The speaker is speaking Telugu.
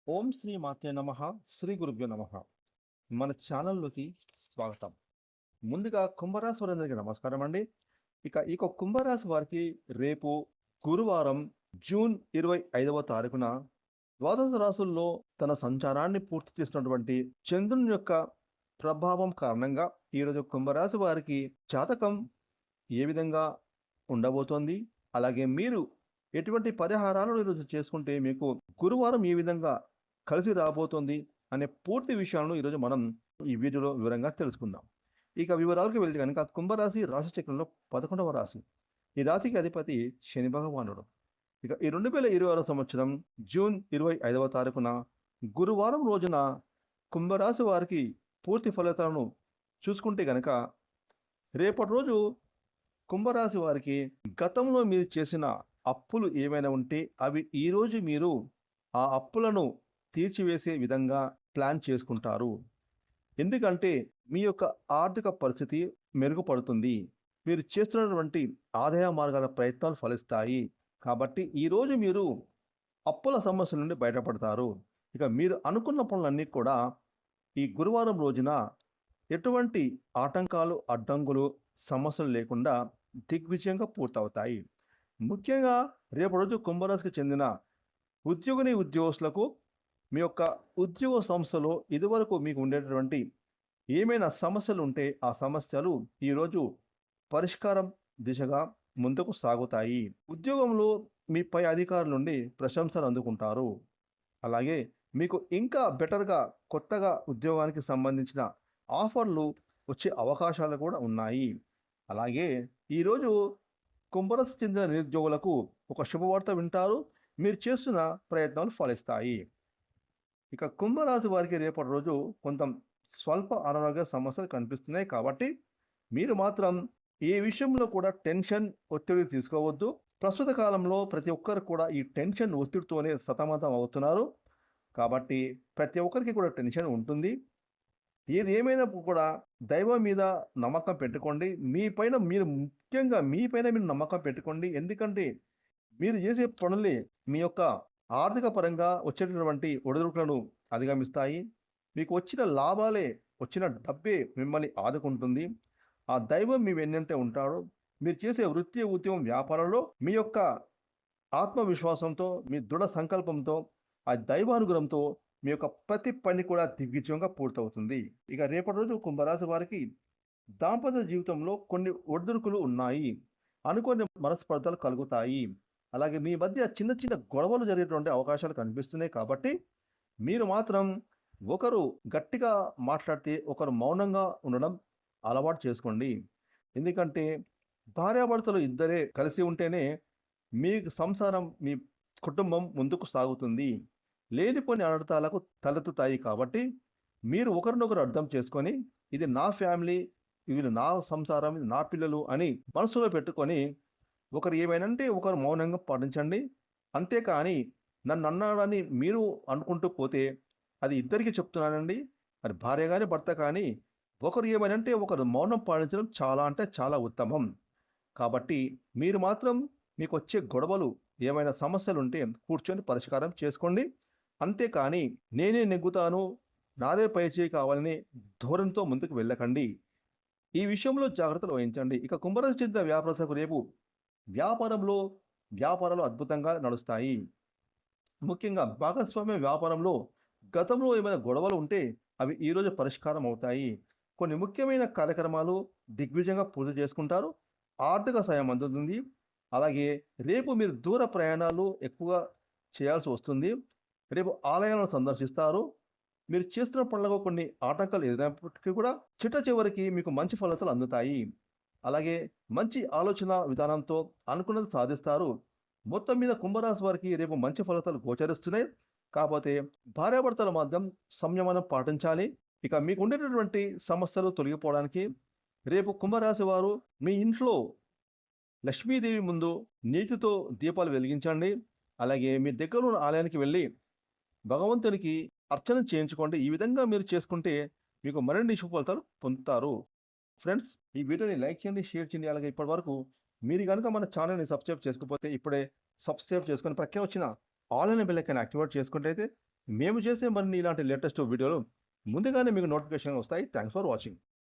ఓం శ్రీ మాత్రే నమః. శ్రీ గురుభ్యో నమః. మన ఛానల్లోకి స్వాగతం. ముందుగా కుంభరాశి వారందరికీ నమస్కారం అండి. ఇక కుంభరాశి వారికి రేపు గురువారం జూన్ 25వ తారీఖున ద్వాదశ రాశుల్లో తన సంచారాన్ని పూర్తి చేసినటువంటి చంద్రుని యొక్క ప్రభావం కారణంగా ఈరోజు కుంభరాశి వారికి జాతకం ఏ విధంగా ఉండబోతోంది, అలాగే మీరు ఎటువంటి పరిహారాలను ఈరోజు చేసుకుంటే మీకు గురువారం ఏ విధంగా కలిసి రాబోతోంది అనే పూర్తి విషయాలను ఈరోజు మనం ఈ వీడియోలో వివరంగా తెలుసుకుందాం. ఇక వివరాలకు వెళ్తే కనుక కుంభరాశి రాశి చక్రంలో 11వ రాశి. ఈ రాశికి అధిపతి శని భగవానుడు. ఇక ఈ 2026 సంవత్సరం జూన్ 25వ తారీఖున గురువారం రోజున కుంభరాశి వారికి పూర్తి ఫలితాలను చూసుకుంటే గనక రేపటి రోజు కుంభరాశి వారికి గతంలో మీరు చేసిన అప్పులు ఏమైనా ఉంటే అవి ఈరోజు మీరు ఆ అప్పులను తీర్చివేసే విధంగా ప్లాన్ చేసుకుంటారు. ఎందుకంటే మీ యొక్క ఆర్థిక పరిస్థితి మెరుగుపడుతుంది. మీరు చేస్తున్నటువంటి ఆదాయ మార్గాల ప్రయత్నాలు ఫలిస్తాయి. కాబట్టి ఈరోజు మీరు అప్పుల సమస్యల నుండి బయటపడతారు. ఇక మీరు అనుకున్న పనులన్నీ కూడా ఈ గురువారం రోజున ఎటువంటి ఆటంకాలు, అడ్డంకులు, సమస్యలు లేకుండా దిగ్విజయంగా పూర్తవుతాయి. ముఖ్యంగా రేపు రోజు కుంభరాశికి చెందిన ఉద్యోగస్తులకు మీ యొక్క ఉద్యోగ సంస్థలో ఇదివరకు మీకు ఉండేటటువంటి ఏమైనా సమస్యలు ఉంటే ఆ సమస్యలు ఈరోజు పరిష్కారం దిశగా ముందుకు సాగుతాయి. ఉద్యోగంలో మీ పై అధికారుల నుండి ప్రశంసలు అందుకుంటారు. అలాగే మీకు ఇంకా బెటర్గా కొత్తగా ఉద్యోగానికి సంబంధించిన ఆఫర్లు వచ్చే అవకాశాలు కూడా ఉన్నాయి. అలాగే ఈరోజు కుంభరాశికి చెందిన నిరుద్యోగులకు ఒక శుభవార్త వింటారు. మీరు చేస్తున్న ప్రయత్నాలు ఫలిస్తాయి. ఇక కుంభరాశి వారికి రేపటి రోజు కొంత స్వల్ప అనారోగ్య సమస్యలు కనిపిస్తున్నాయి. కాబట్టి మీరు మాత్రం ఏ విషయంలో కూడా టెన్షన్, ఒత్తిడి తీసుకోవద్దు. ప్రస్తుత కాలంలో ప్రతి ఒక్కరు కూడా ఈ టెన్షన్, ఒత్తిడితోనే సతమతం అవుతున్నారు. కాబట్టి ప్రతి ఒక్కరికి కూడా టెన్షన్ ఉంటుంది. ఏది ఏమైనా కూడా దైవం మీద నమ్మకం పెట్టుకోండి. ముఖ్యంగా మీపైన మీరు నమ్మకం పెట్టుకోండి. ఎందుకంటే మీరు చేసే పనులే మీ యొక్క ఆర్థిక పరంగా వచ్చేటటువంటి ఒడిదుడుకులను అధిగమిస్తాయి. మీకు వచ్చిన లాభాలే, వచ్చిన డబ్బే మిమ్మల్ని ఆదుకుంటుంది. ఆ దైవం మీ వెన్నంటే ఉంటాడు. మీరు చేసే వృత్తి, ఉద్యోగం, వ్యాపారంలో మీ యొక్క ఆత్మవిశ్వాసంతో, మీ దృఢ సంకల్పంతో, ఆ దైవానుగ్రహంతో మీ యొక్క ప్రతి పని కూడా దిగ్విజయంగా పూర్తవుతుంది. ఇక రేపటి రోజు కుంభరాశి వారికి దాంపత్య జీవితంలో కొన్ని ఒడిదుడుకులు ఉన్నాయి. అనుకోని మనస్పర్ధలు కలుగుతాయి. అలాగే మీ మధ్య చిన్న చిన్న గొడవలు జరిగేటువంటి అవకాశాలు కనిపిస్తున్నాయి. కాబట్టి మీరు మాత్రం ఒకరు గట్టిగా మాట్లాడితే ఒకరు మౌనంగా ఉండడం అలవాటు చేసుకోండి. ఎందుకంటే భార్యాభర్తలు ఇద్దరే కలిసి ఉంటేనే మీ సంసారం, మీ కుటుంబం ముందుకు సాగుతుంది. లేనిపోని అనర్థాలకు తలెత్తుతాయి. కాబట్టి మీరు ఒకరినొకరు అర్థం చేసుకొని ఇది నా ఫ్యామిలీ, ఇది నా సంసారం, ఇది నా పిల్లలు అని మనసులో పెట్టుకొని ఒకరు ఏమైనంటే ఒకరు మౌనంగా పాటించండి. అంతేకాని నన్ను అన్నాడని మీరు అనుకుంటూ పోతే అది ఇద్దరికి చెప్తున్నానండి. మరి భార్య కానీ భర్త కానీ ఒకరు ఏమైనంటే ఒకరు మౌనం పాటించడం చాలా అంటే చాలా ఉత్తమం. కాబట్టి మీరు మాత్రం మీకు వచ్చే గొడవలు, ఏమైనా సమస్యలు ఉంటే కూర్చొని పరిష్కారం చేసుకోండి. అంతేకాని నేనే నెగ్గుతాను, నాదే పైచేయి కావాలని ధోరణితో ముందుకు వెళ్ళకండి. ఈ విషయంలో జాగ్రత్తలు వహించండి. ఇక కుంభరాశి చెందిన వ్యాపారస్తులకు రేపు వ్యాపారాలు అద్భుతంగా నడుస్తాయి. ముఖ్యంగా భాగస్వామ్య వ్యాపారంలో గతంలో ఏమైనా గొడవలు ఉంటే అవి ఈరోజు పరిష్కారం అవుతాయి. కొన్ని ముఖ్యమైన కార్యక్రమాలు దిగ్విజయంగా పూర్తి చేసుకుంటారు. ఆర్థిక సాయం అందుతుంది. అలాగే రేపు మీరు దూర ప్రయాణాలు ఎక్కువగా చేయాల్సి వస్తుంది. రేపు ఆలయాలను సందర్శిస్తారు. మీరు చేస్తున్న పనులకు కొన్ని ఆటంకాలు ఎదురైనప్పటికీ కూడా చిట్ట చివరికి మీకు మంచి ఫలితాలు అందుతాయి. అలాగే మంచి ఆలోచన విధానంతో అనుకున్నది సాధిస్తారు. మొత్తం మీద కుంభరాశి వారికి రేపు మంచి ఫలితాలు గోచరిస్తున్నాయి. కాకపోతే భార్యాభర్తల మధ్య సంయమనం పాటించాలి. ఇక మీకు ఉండేటటువంటి సమస్యలు తొలగిపోవడానికి రేపు కుంభరాశి వారు మీ ఇంట్లో లక్ష్మీదేవి ముందు నీతితో దీపాలు వెలిగించండి. అలాగే మీ దగ్గర ఉన్న ఆలయానికి వెళ్ళి భగవంతునికి అర్చన చేయించుకోండి. ఈ విధంగా మీరు చేసుకుంటే మీకు మరిన్ని శుభ ఫలితాలు పొందుతారు. ఫ్రెండ్స్, ఈ వీడియోని లైక్ చేయండి, షేర్ చేయండి. అలాగే ఇప్పటివరకు మీరు కనుక మన ఛానల్ని సబ్స్క్రైబ్ చేసుకోకపోతే ఇప్పుడే సబ్స్క్రైబ్ చేసుకొని ప్రక్కన వచ్చిన ఆల్ అనే బెల్ ఐకాన్ యాక్టివేట్ చేసుకుంటే మేము చేసే మరిన్ని ఇలాంటి లేటెస్ట్ వీడియోలు ముందుగానే మీకు నోటిఫికేషన్ వస్తాయి. Thanks for watching.